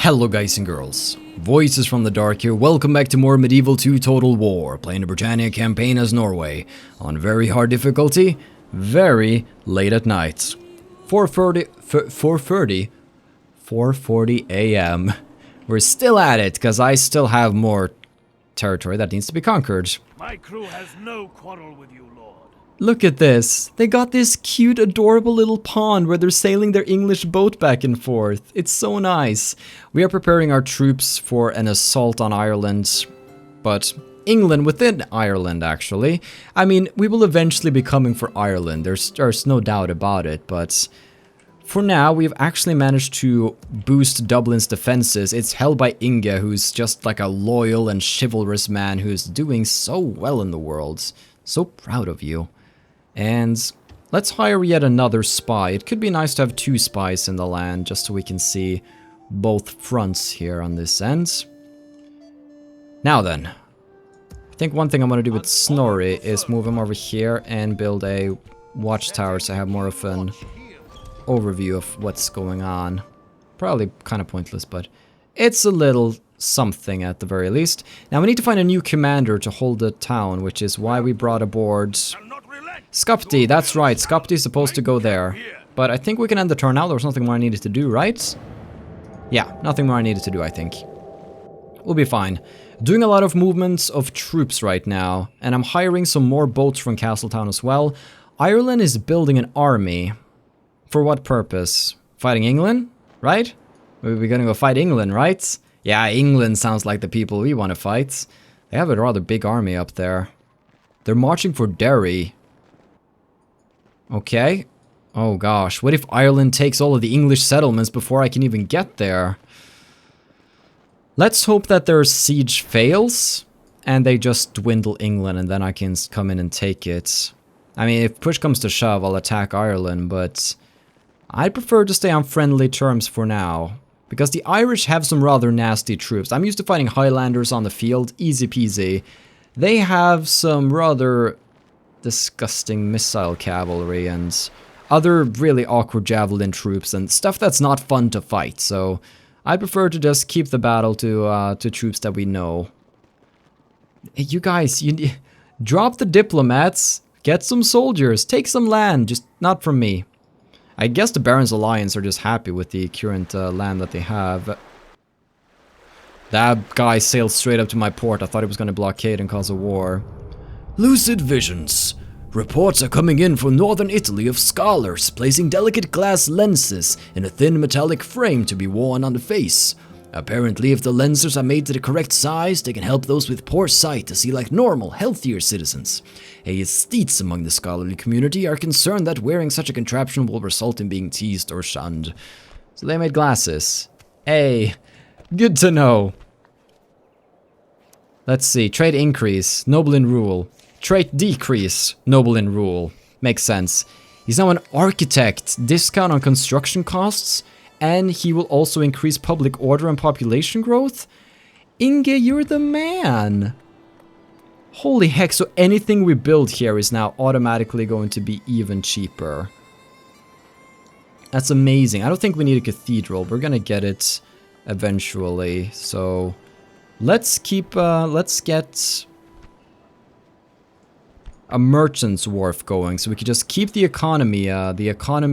Hello guys and girls, Voices from the Dark here, welcome back to more Medieval 2 Total War, playing the Britannia campaign as Norway, on very hard difficulty, very late at night. 4:40 AM. We're still at it, because I still have more territory that needs to be conquered. My crew has no quarrel with you, Lord. Look at this. They got this cute, adorable little pond where they're sailing their English boat back and forth. It's so nice. We are preparing our troops for an assault on Ireland, but England within Ireland, actually. I mean, we will eventually be coming for Ireland. There's no doubt about it, but for now, we've actually managed to boost Dublin's defenses. It's held by Inge, who's just like a loyal and chivalrous man who's doing so well in the world. So proud of you. And let's hire yet another spy. It could be nice to have 2 spies in the land, just so we can see both fronts here on this end. Now then, I think one thing I'm going to do with Snorri is move him over here and build a watchtower so I have more of an overview of what's going on. Probably kind of pointless, but it's a little something at the very least. Now we need to find a new commander to hold the town, which is why we brought aboard Skapti. That's right, Skapti is supposed to go there. But I think we can end the turn now. There was nothing more I needed to do, right? Yeah, nothing more I needed to do, I think. We'll be fine. Doing a lot of movements of troops right now, and I'm hiring some more boats from Castletown as well. Ireland is building an army. For what purpose? Fighting England, right? We're gonna go fight England, right? Yeah, England sounds like the people we want to fight. They have a rather big army up there. They're marching for Derry. Okay. Oh gosh, what if Ireland takes all of the English settlements before I can even get there? Let's hope that their siege fails, and they just dwindle England, and then I can come in and take it. I mean, if push comes to shove, I'll attack Ireland, but I prefer to stay on friendly terms for now, because the Irish have some rather nasty troops. I'm used to fighting Highlanders on the field, easy peasy. They have some rather disgusting missile cavalry and other really awkward javelin troops and stuff that's not fun to fight, so I prefer to just keep the battle to troops that we know. Hey, you guys, drop the diplomats, get some soldiers, take some land, just not from me. I guess the Barons Alliance are just happy with the current land that they have. That guy sailed straight up to my port. I thought he was going to blockade and cause a war. Lucid visions. Reports are coming in from northern Italy of scholars placing delicate glass lenses in a thin metallic frame to be worn on the face. Apparently, if the lenses are made to the correct size, they can help those with poor sight to see like normal, healthier citizens. Aesthetes among the scholarly community are concerned that wearing such a contraption will result in being teased or shunned. So they made glasses. Hey, good to know. Let's see, trade increase, noble in rule. Trait decrease, noble in rule. Makes sense. He's now an architect, discount on construction costs, and he will also increase public order and population growth? Inge, you're the man! Holy heck, so anything we build here is now automatically going to be even cheaper. That's amazing. I don't think we need a cathedral. We're gonna get it eventually, so let's keep, let's get a merchant's wharf going, so we can just keep the economy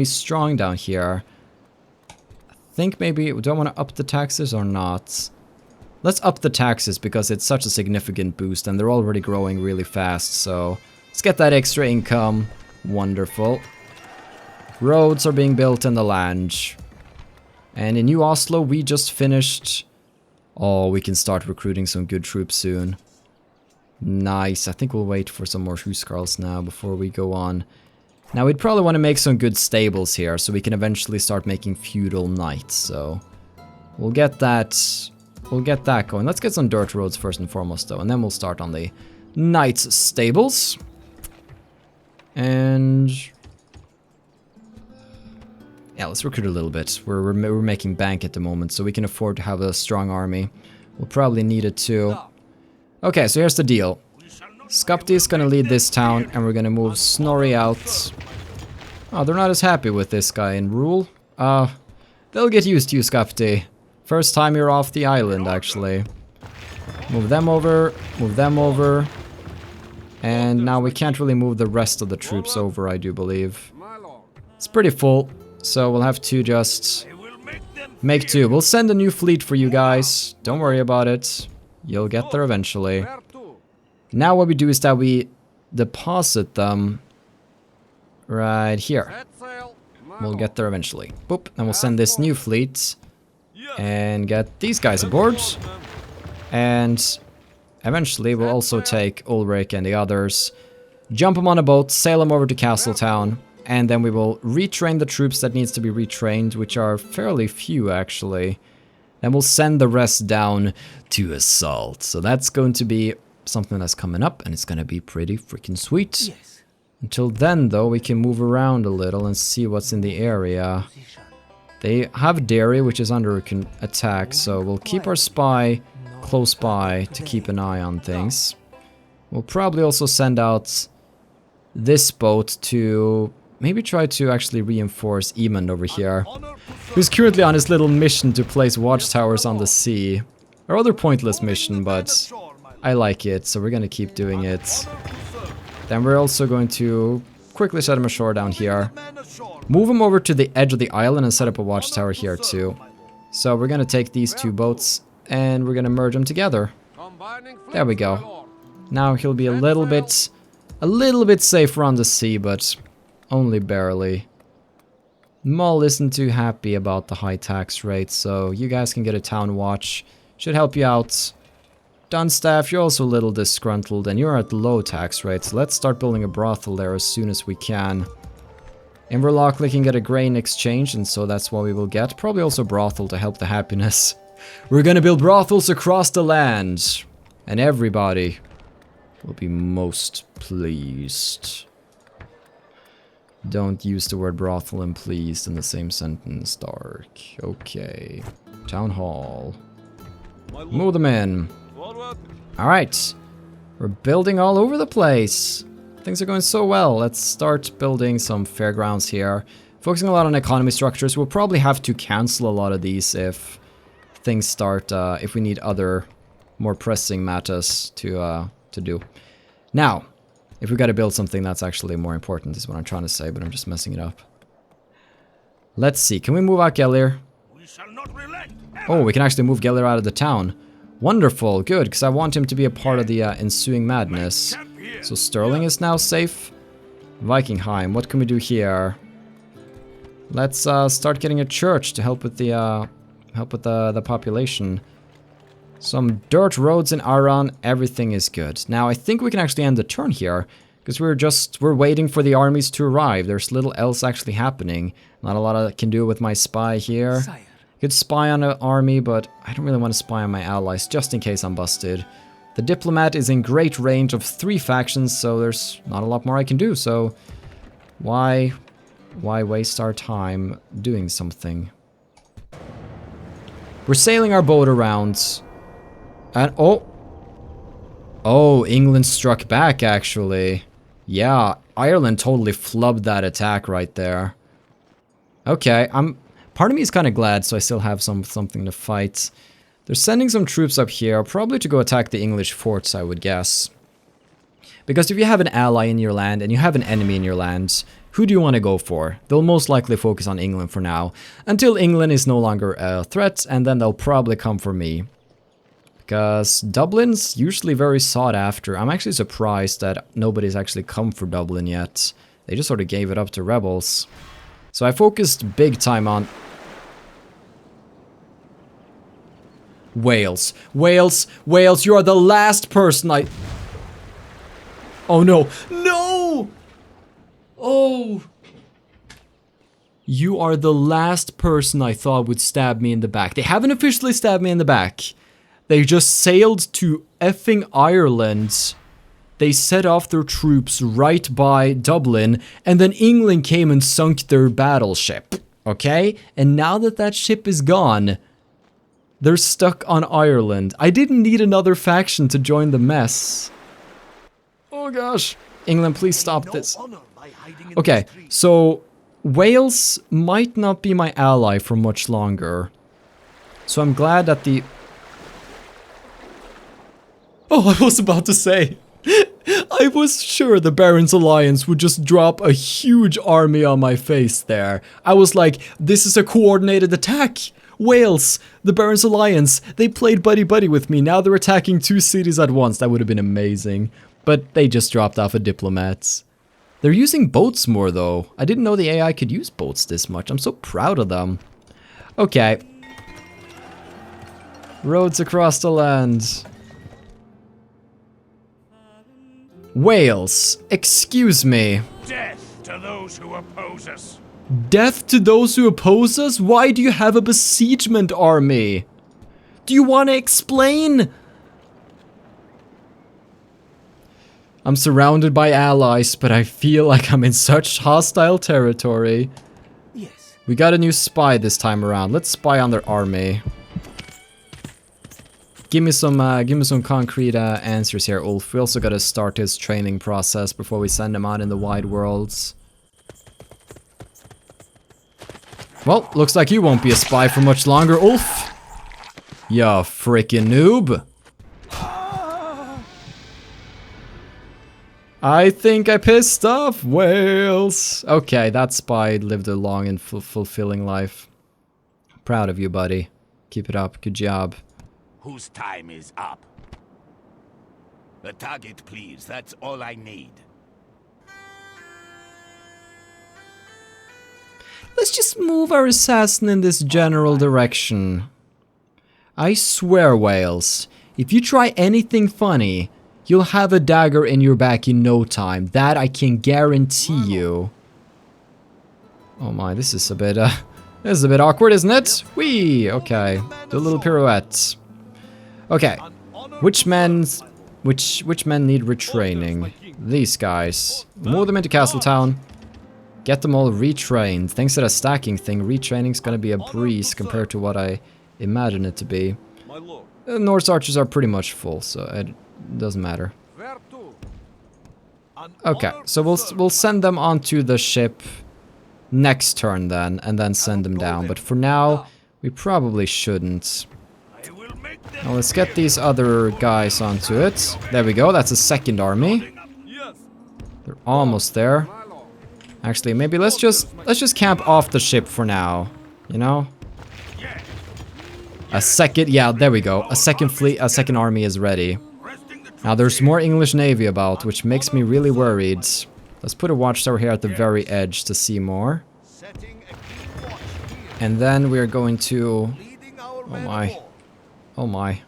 strong down here. I think maybe, do I want to up the taxes or not? Let's up the taxes because it's such a significant boost and they're already growing really fast, so let's get that extra income. Wonderful. Roads are being built in the land. And in New Oslo, we just finished. Oh, we can start recruiting some good troops soon. Nice. I think we'll wait for some more huskarls now before we go on. Now, we'd probably want to make some good stables here so we can eventually start making feudal knights, so we'll get that going. Let's get some dirt roads first and foremost, though, and then we'll start on the knights' stables. And yeah, let's recruit a little bit. We're making bank at the moment, so we can afford to have a strong army. We'll probably need it too. Okay, so here's the deal. Skapti is gonna lead this town, and we're gonna move Snorri out. Oh, they're not as happy with this guy in rule. They'll get used to you, Skapti. First time you're off the island, actually. Move them over, move them over. And now we can't really move the rest of the troops over, I do believe. It's pretty full, so we'll have to just make two. We'll send a new fleet for you guys. Don't worry about it. You'll get there eventually. Now what we do is that we deposit them right here. We'll get there eventually. Boop. And we'll send this new fleet and get these guys aboard. And eventually we'll also take Ulrich and the others, jump them on a boat, sail them over to Castletown, and then we will retrain the troops that needs to be retrained, which are fairly few actually. Then we'll send the rest down to assault. So that's going to be something that's coming up, and it's going to be pretty freaking sweet. Yes. Until then, though, we can move around a little and see what's in the area. They have Derry, which is under attack, so we'll keep our spy close by to keep an eye on things. We'll probably also send out this boat to maybe try to actually reinforce Emond over here, who's currently on his little mission to place watchtowers on the sea. A rather pointless mission, but I like it, so we're gonna keep doing it. Then we're also going to quickly set him ashore down here. Move him over to the edge of the island and set up a watchtower here too. So we're gonna take these two boats and we're gonna merge them together. There we go. Now he'll be a little bit safer on the sea, but only barely. Mull isn't too happy about the high tax rate, so you guys can get a town watch. Should help you out. Dunstaff, you're also a little disgruntled, and you're at low tax rates. Let's start building a brothel there as soon as we can. Inverloch can get a grain exchange, and so that's what we will get. Probably also brothel to help the happiness. We're gonna build brothels across the land, and everybody will be most pleased. Don't use the word brothel and pleased in the same sentence, Dark. Okay. Town hall. Move them in. Alright. We're building all over the place. Things are going so well. Let's start building some fairgrounds here. Focusing a lot on economy structures. We'll probably have to cancel a lot of these if things start, if we need other more pressing matters to do. Now, if we gotta build something that's actually more important is what I'm trying to say, but I'm just messing it up. Let's see, can we move out Gellir? Oh, we can actually move Gellir out of the town. Wonderful, good, because I want him to be a part of the ensuing madness. So Stirling is now safe. Vikingheim, what can we do here? Let's start getting a church to help with the population. Some dirt roads in Aran, everything is good. Now I think we can actually end the turn here, because we're waiting for the armies to arrive. There's little else actually happening. Not a lot I can do with my spy here. Could spy on an army, but I don't really want to spy on my allies, just in case I'm busted. The diplomat is in great range of 3 factions, so there's not a lot more I can do, so why waste our time doing something? We're sailing our boat around, and oh, England struck back actually. Yeah, Ireland totally flubbed that attack right there. Okay, part of me is kind of glad, so I still have something to fight. They're sending some troops up here, probably to go attack the English forts, I would guess. Because if you have an ally in your land and you have an enemy in your land, who do you want to go for? They'll most likely focus on England for now, until England is no longer a threat, and then they'll probably come for me. Because Dublin's usually very sought after. I'm actually surprised that nobody's actually come for Dublin yet. They just sort of gave it up to rebels. So I focused big time on Wales. Wales, you are the last person Oh no. No! Oh! You are the last person I thought would stab me in the back. They haven't officially stabbed me in the back. They just sailed to effing Ireland. They set off their troops right by Dublin, and then England came and sunk their battleship. Okay? And now that that ship is gone, they're stuck on Ireland. I didn't need another faction to join the mess. Oh gosh. England, please stop this. Okay, so Wales might not be my ally for much longer. So I'm glad that the... Oh, I was about to say. I was sure the Barons Alliance would just drop a huge army on my face there. I was like, this is a coordinated attack. Wales, the Barons Alliance, they played buddy-buddy with me. Now they're attacking 2 cities at once. That would have been amazing. But they just dropped off a diplomats. They're using boats more though. I didn't know the AI could use boats this much. I'm so proud of them. Okay. Roads across the land. Wales, excuse me. Death to those who oppose us. Death to those who oppose us? Why do you have a besiegement army? Do you want to explain? I'm surrounded by allies, but I feel like I'm in such hostile territory. Yes. We got a new spy this time around. Let's spy on their army. Give me some concrete answers here, Ulf. We also gotta start his training process before we send him out in the wide worlds. Well, looks like you won't be a spy for much longer, Ulf. Ya frickin' noob. I think I pissed off Wales. Okay, that spy lived a long and fulfilling life. Proud of you, buddy. Keep it up. Good job. Whose time is up? A target, please. That's all I need. Let's just move our assassin in this general direction. I swear, Wales, if you try anything funny, you'll have a dagger in your back in no time. That I can guarantee you. Oh my, this is a bit awkward, isn't it? Whee! Okay, do a little pirouette. Okay, which men need retraining? These guys. Move them into Castletown. Get them all retrained. Thanks to the stacking thing, retraining's gonna be a breeze compared to what I imagine it to be. Norse archers are pretty much full, so it doesn't matter. Okay, so we'll send them onto the ship next turn then, and then send them down. But for now, we probably shouldn't. Now let's get these other guys onto it. There we go, that's a second army. They're almost there. Actually, maybe let's just camp off the ship for now, you know? A second, yeah, there we go. A second fleet, a second army is ready. Now there's more English Navy about, which makes me really worried. Let's put a watchtower here at the very edge to see more. And then we're going to... Oh my. Oh my.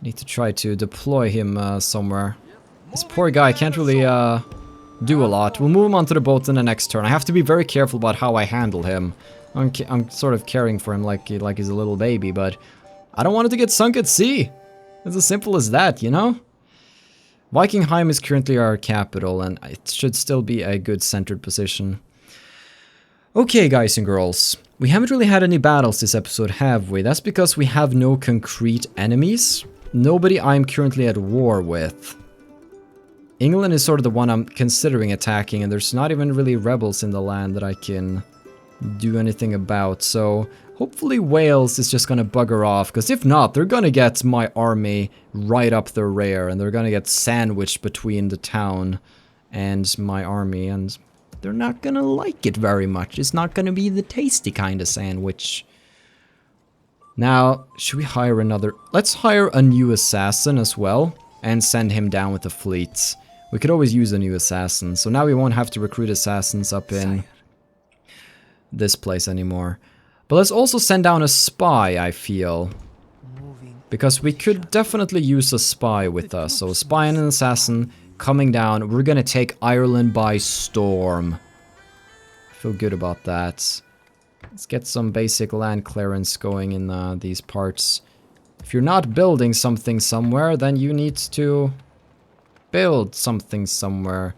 Need to try to deploy him somewhere. This poor guy can't really do a lot. We'll move him onto the boat in the next turn. I have to be very careful about how I handle him. I'm sort of caring for him like he's a little baby, but I don't want it to get sunk at sea. It's as simple as that, you know? Vikingheim is currently our capital, and it should still be a good centered position. Okay, guys and girls. We haven't really had any battles this episode, have we? That's because we have no concrete enemies. Nobody I'm currently at war with. England is sort of the one I'm considering attacking, and there's not even really rebels in the land that I can do anything about, so hopefully Wales is just gonna bugger off, because if not, they're gonna get my army right up their rear, and they're gonna get sandwiched between the town and my army, and they're not gonna like it very much. It's not gonna be the tasty kind of sandwich. Now, should we hire another... Let's hire a new assassin as well, and send him down with the fleet. We could always use a new assassin, so now we won't have to recruit assassins up in this place anymore. But let's also send down a spy, I feel. Because we could definitely use a spy with us. So a spy and an assassin coming down. We're gonna take Ireland by storm. I feel good about that. Let's get some basic land clearance going in these parts. If you're not building something somewhere, then you need to build something somewhere.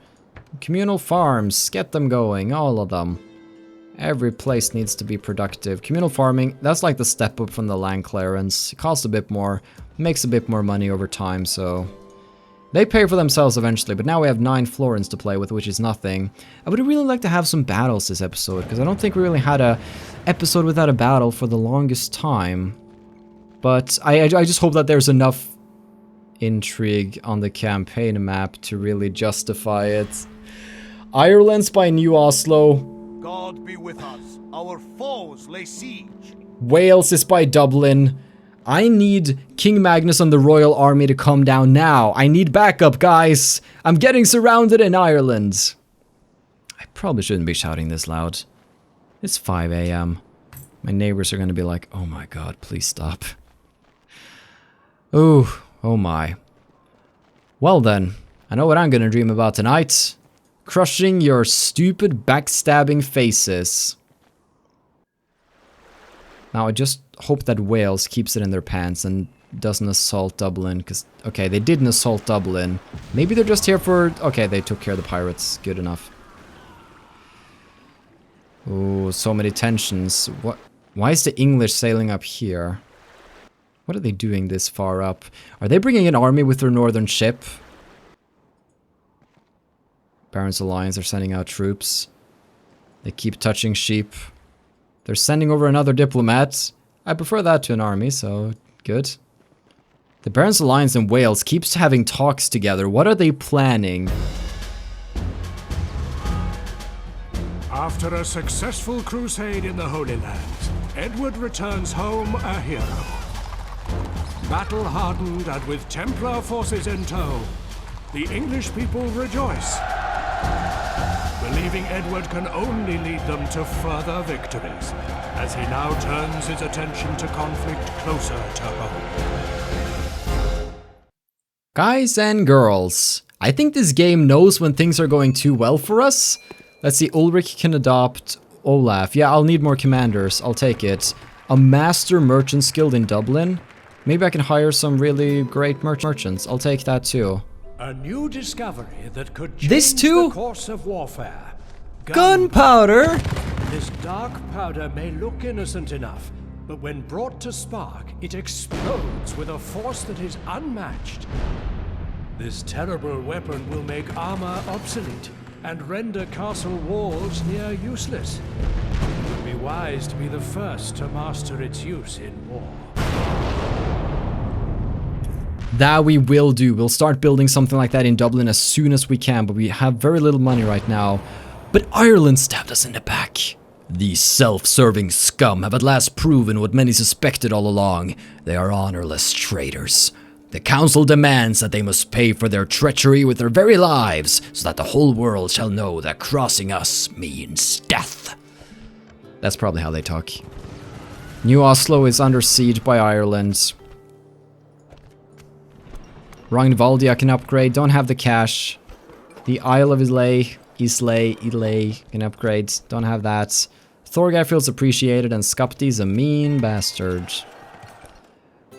Communal farms, get them going, all of them. Every place needs to be productive. Communal farming, that's like the step up from the land clearance. It costs a bit more, makes a bit more money over time, so... They pay for themselves eventually, but now we have 9 florins to play with, which is nothing. I would really like to have some battles this episode, because I don't think we really had a episode without a battle for the longest time. But I just hope that there's enough intrigue on the campaign map to really justify it. Ireland's by New Oslo. God be with us. Our foes lay siege. Wales is by Dublin. I need King Magnus and the royal army to come down now. I need backup, guys. I'm getting surrounded in Ireland. I probably shouldn't be shouting this loud. It's 5 a.m. My neighbors are going to be like, oh my god, please stop. Ooh, oh my. Well then, I know what I'm going to dream about tonight. Crushing your stupid backstabbing faces. Now I just hope that Wales keeps it in their pants and doesn't assault Dublin, because, okay, they didn't assault Dublin. Maybe they're just here for, okay, they took care of the pirates, good enough. Oh, so many tensions. What? Why is the English sailing up here? What are they doing this far up? Are they bringing an army with their northern ship? Barons Alliance are sending out troops. They keep touching sheep. They're sending over another diplomat. I prefer that to an army, so good. The Barons Alliance in Wales keeps having talks together. What are they planning? After a successful crusade in the Holy Land, Edward returns home a hero. Battle-hardened and with Templar forces in tow, the English people rejoice, believing Edward can only lead them to further victories, as he now turns his attention to conflict closer to home. Guys and girls, I think this game knows when things are going too well for us. Let's see, Ulrich can adopt Olaf. Yeah, I'll need more commanders, I'll take it. A master merchant skilled in Dublin? Maybe I can hire some really great merchants, I'll take that too. A new discovery that could change This too? the course of warfare. Gunpowder? This dark powder may look innocent enough, but when brought to spark, it explodes with a force that is unmatched. This terrible weapon will make armor obsolete and render castle walls near useless. It would be wise to be the first to master its use in war. That we will do. We'll start building something like that in Dublin as soon as we can, but we have very little money right now. But Ireland stabbed us in the back. These self-serving scum have at last proven what many suspected all along. They are honorless traitors. The council demands that they must pay for their treachery with their very lives, so that the whole world shall know that crossing us means death. That's probably how they talk. New Oslo is under siege by Ireland. Ragnvaldi I can upgrade, don't have the cash. The Isle of Islay can upgrade, don't have that. Thorgeir feels appreciated and Skapti's a mean bastard.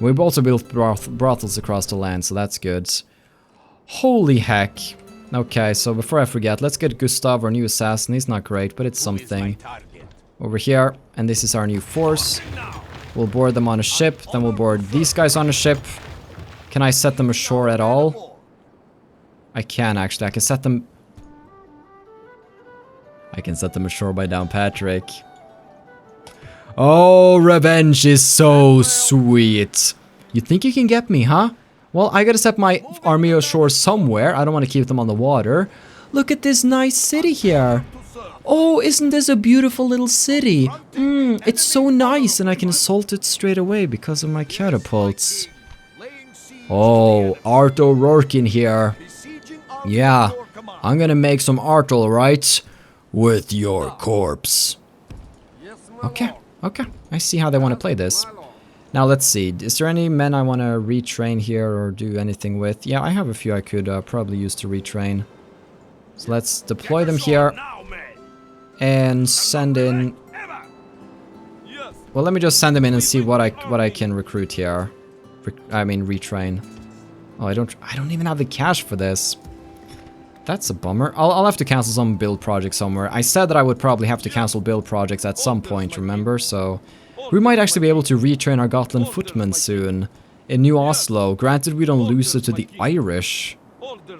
We've also built brothels across the land, so that's good. Holy heck. Okay, so before I forget, let's get Gustav, our new assassin. He's not great, but it's something. Over here, and this is our new force. We'll board them on a ship, then we'll board these guys on a ship. Can I set them ashore at all? I can actually, I can set them ashore by Downpatrick. Oh, revenge is so sweet. You think you can get me, huh? Well, I gotta set my army ashore somewhere. I don't want to keep them on the water. Look at this nice city here. Oh, isn't this a beautiful little city? It's so nice, and I can assault it straight away because of my catapults. Oh, Art O'Rourke in here. Yeah, I'm gonna make some art, alright? With your corpse. Okay. Okay, I see how they want to play this. Now let's see, is there any men I want to retrain here or do anything with? Yeah, I have a few I could probably use to retrain. So let's deploy them here and send in... Well, let me just send them in and see what I can recruit here. Retrain. Oh, I don't even have the cash for this. That's a bummer. I'll have to cancel some build projects somewhere. I said that I would probably have to cancel build projects at some point, remember? So we might actually be able to retrain our Gotland footmen soon. In New Oslo. Granted, we don't lose it to the Irish.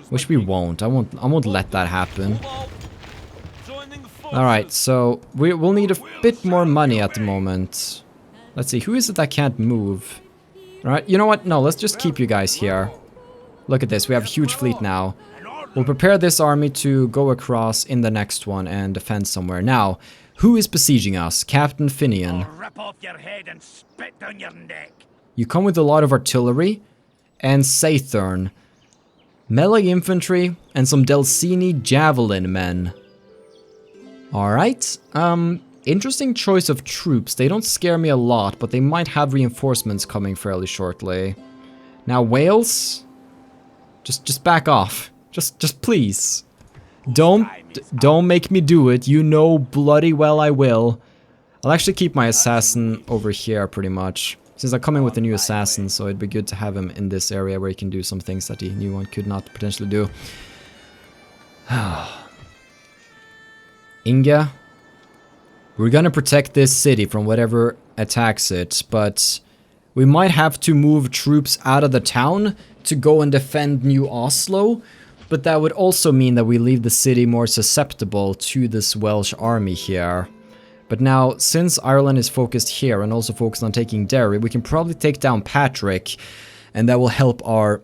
Which we won't. I won't let that happen. Alright, so we'll need a bit more money at the moment. Let's see, who is it that can't move? Alright, you know what? No, let's just keep you guys here. Look at this, we have a huge fleet now. We'll prepare this army to go across in the next one and defend somewhere. Now, who is besieging us? Captain Finian. Rip off your head and spit down your neck. You come with a lot of artillery and Sathern. Melee infantry and some Delsini javelin men. Alright, interesting choice of troops. They don't scare me a lot, but they might have reinforcements coming fairly shortly. Now Wales, just back off. Just please. Don't make me do it. You know bloody well I will. I'll actually keep my assassin over here pretty much. Since I'm coming with a new assassin, so it'd be good to have him in this area where he can do some things that the new one could not potentially do. Inga, we're gonna protect this city from whatever attacks it, but we might have to move troops out of the town to go and defend New Oslo, but that would also mean that we leave the city more susceptible to this Welsh army here. But now, since Ireland is focused here and also focused on taking Derry, we can probably take down Patrick, and that will help our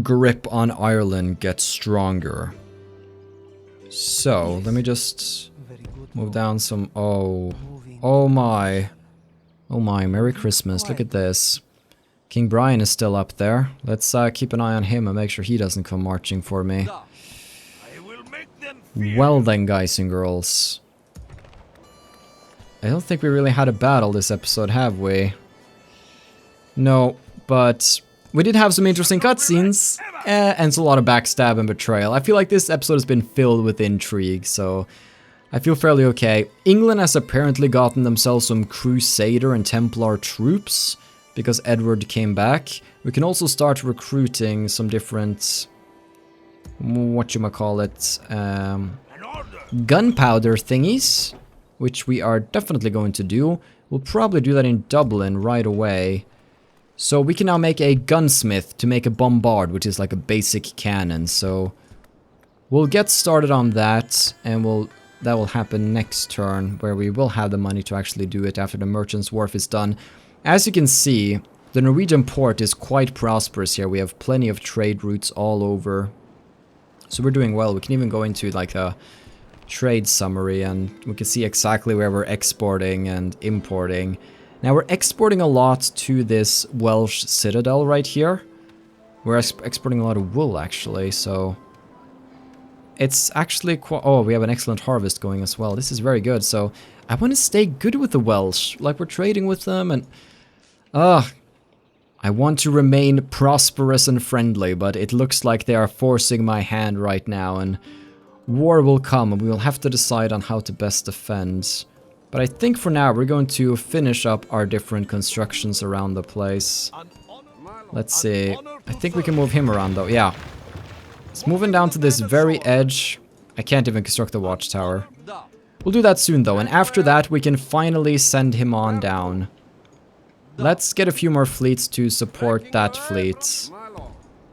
grip on Ireland get stronger. So, let me just move down some... Oh my, Merry Christmas, look at this. King Brian is still up there. Let's keep an eye on him and make sure he doesn't come marching for me. Well then, guys and girls. I don't think we really had a battle this episode, have we? No, but we did have some interesting cutscenes, and a lot of backstab and betrayal. I feel like this episode has been filled with intrigue, so I feel fairly okay. England has apparently gotten themselves some Crusader and Templar troops, because Edward came back. We can also start recruiting some different, whatchamacallit, gunpowder thingies, which we are definitely going to do. We'll probably do that in Dublin right away. So we can now make a gunsmith to make a bombard, which is like a basic cannon. So we'll get started on that, and that will happen next turn, where we will have the money to actually do it after the Merchant's Wharf is done. As you can see, the Norwegian port is quite prosperous here. We have plenty of trade routes all over. So we're doing well. We can even go into like a trade summary and we can see exactly where we're exporting and importing. Now we're exporting a lot to this Welsh citadel right here. We're exporting a lot of wool actually, so it's actually quite... Oh, we have an excellent harvest going as well. This is very good, so I want to stay good with the Welsh. Like, we're trading with them and... I want to remain prosperous and friendly, but it looks like they are forcing my hand right now, and war will come, and we will have to decide on how to best defend. But I think for now we're going to finish up our different constructions around the place. Let's see. I think we can move him around though, yeah. It's moving down to this very edge. I can't even construct the watchtower. We'll do that soon though, and after that we can finally send him on down. Let's get a few more fleets to support that fleet.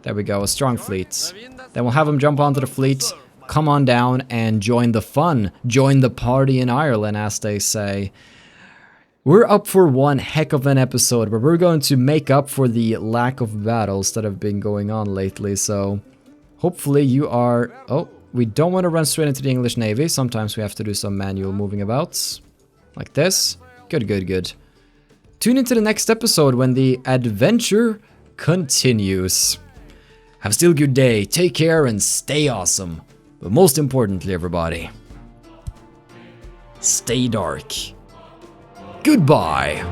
There we go, a strong fleet. Then we'll have him jump onto the fleet, come on down and join the fun. Join the party in Ireland, as they say. We're up for one heck of an episode where we're going to make up for the lack of battles that have been going on lately, so hopefully you are... Oh, we don't want to run straight into the English Navy. Sometimes we have to do some manual moving abouts. Like this. Good, good, good. Tune into the next episode when the adventure continues. Have a still good day, take care and stay awesome. But most importantly, everybody, stay dark. Goodbye.